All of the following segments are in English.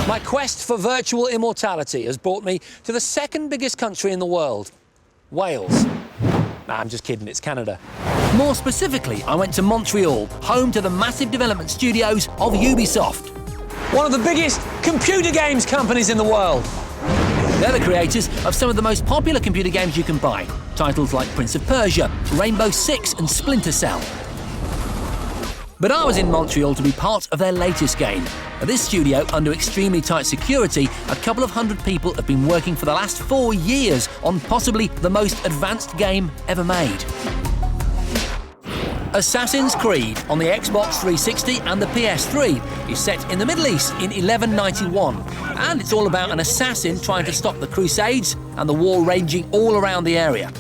My quest for virtual immortality has brought me to the second biggest country in the world, Wales. Nah, I'm just kidding, it's Canada. More specifically, I went to Montreal, home to the massive development studios of Ubisoft. One of the biggest computer games companies in the world. They're the creators of some of the most popular computer games you can buy. Titles like Prince of Persia, Rainbow Six and Splinter Cell. But I was in Montreal to be part of their latest game. At this studio, under extremely tight security, a couple of hundred people have been working for the last 4 years on possibly the most advanced game ever made. Assassin's Creed on the Xbox 360 and the PS3 is set in the Middle East in 1191, and it's all about an assassin trying to stop the Crusades and the war raging all around the area.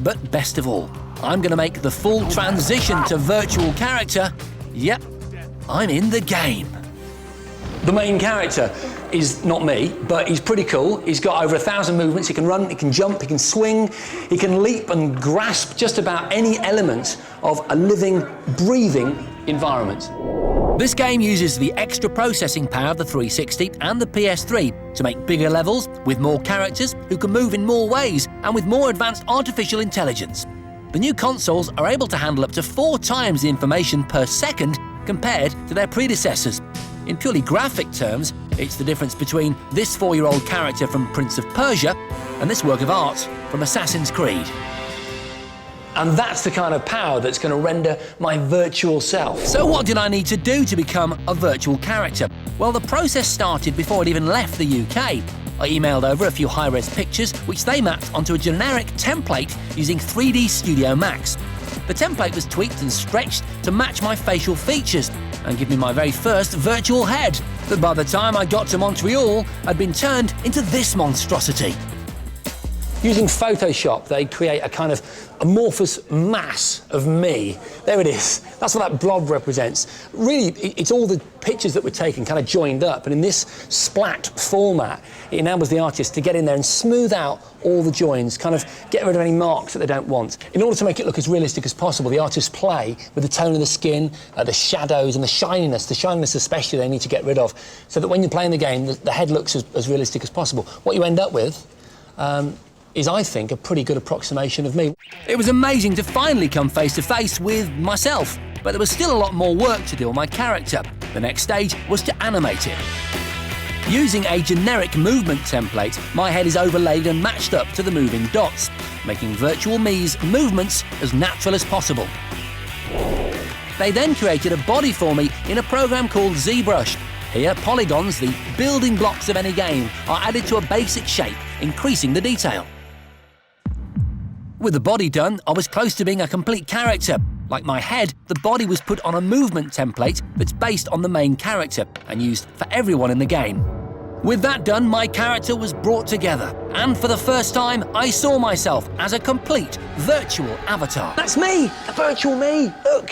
But best of all, I'm going to make the full transition to virtual character. Yep, I'm in the game. The main character is not me, but he's pretty cool. He's got over 1,000 movements. He can run, he can jump, he can swing, he can leap and grasp just about any element of a living, breathing environment. This game uses the extra processing power of the 360 and the PS3 to make bigger levels with more characters who can move in more ways and with more advanced artificial intelligence. The new consoles are able to handle up to 4 times the information per second compared to their predecessors. In purely graphic terms, it's the difference between this 4-year-old character from Prince of Persia and this work of art from Assassin's Creed. And that's the kind of power that's going to render my virtual self. So what did I need to do to become a virtual character? Well, the process started before I'd even left the UK. I emailed over a few high-res pictures, which they mapped onto a generic template using 3D Studio Max. The template was tweaked and stretched to match my facial features and give me my very first virtual head. But by the time I got to Montreal, I'd been turned into this monstrosity. Using Photoshop, they create a kind of amorphous mass of me. There it is. That's what that blob represents. Really, it's all the pictures that were taken kind of joined up, and in this splat format, it enables the artist to get in there and smooth out all the joins, kind of get rid of any marks that they don't want. In order to make it look as realistic as possible, the artists play with the tone of the skin, the shadows and the shininess especially they need to get rid of, so that when you're playing the game, the head looks as realistic as possible. What you end up with is, I think, a pretty good approximation of me. It was amazing to finally come face to face with myself, but there was still a lot more work to do on my character. The next stage was to animate it. Using a generic movement template, my head is overlaid and matched up to the moving dots, making virtual me's movements as natural as possible. They then created a body for me in a program called ZBrush. Here, polygons, the building blocks of any game, are added to a basic shape, increasing the detail. With the body done, I was close to being a complete character. Like my head, the body was put on a movement template that's based on the main character and used for everyone in the game. With that done, my character was brought together, and for the first time, I saw myself as a complete virtual avatar. That's me, a virtual me, look.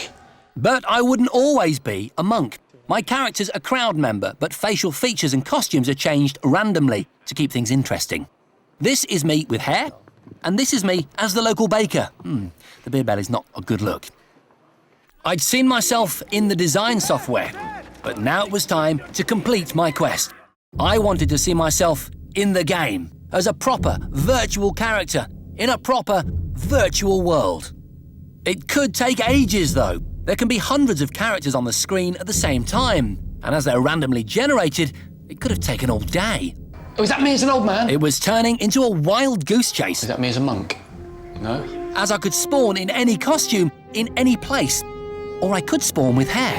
But I wouldn't always be a monk. My character's a crowd member, but facial features and costumes are changed randomly to keep things interesting. This is me with hair, and this is me as the local baker. The beer belly's not a good look. I'd seen myself in the design software, but now it was time to complete my quest. I wanted to see myself in the game, as a proper virtual character, in a proper virtual world. It could take ages, though. There can be hundreds of characters on the screen at the same time, and as they're randomly generated, it could have taken all day. Oh, is that me as an old man? It was turning into a wild goose chase. Is that me as a monk? No? As I could spawn in any costume, in any place. Or I could spawn with hair.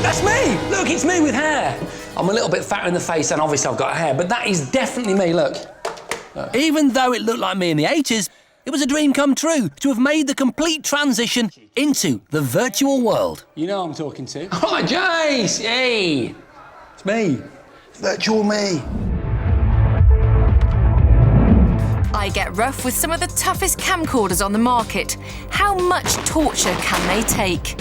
That's me! Look, it's me with hair. I'm a little bit fatter in the face and obviously I've got hair, but that is definitely me, look. Even though it looked like me in the 80s, it was a dream come true to have made the complete transition into the virtual world. You know who I'm talking to. Oh, Jace! Hey! It's me. It's virtual me. I get rough with some of the toughest camcorders on the market. How much torture can they take?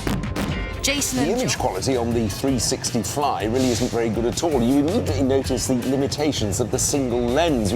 Jason The image quality on the 360 Fly really isn't very good at all. You immediately notice the limitations of the single lens.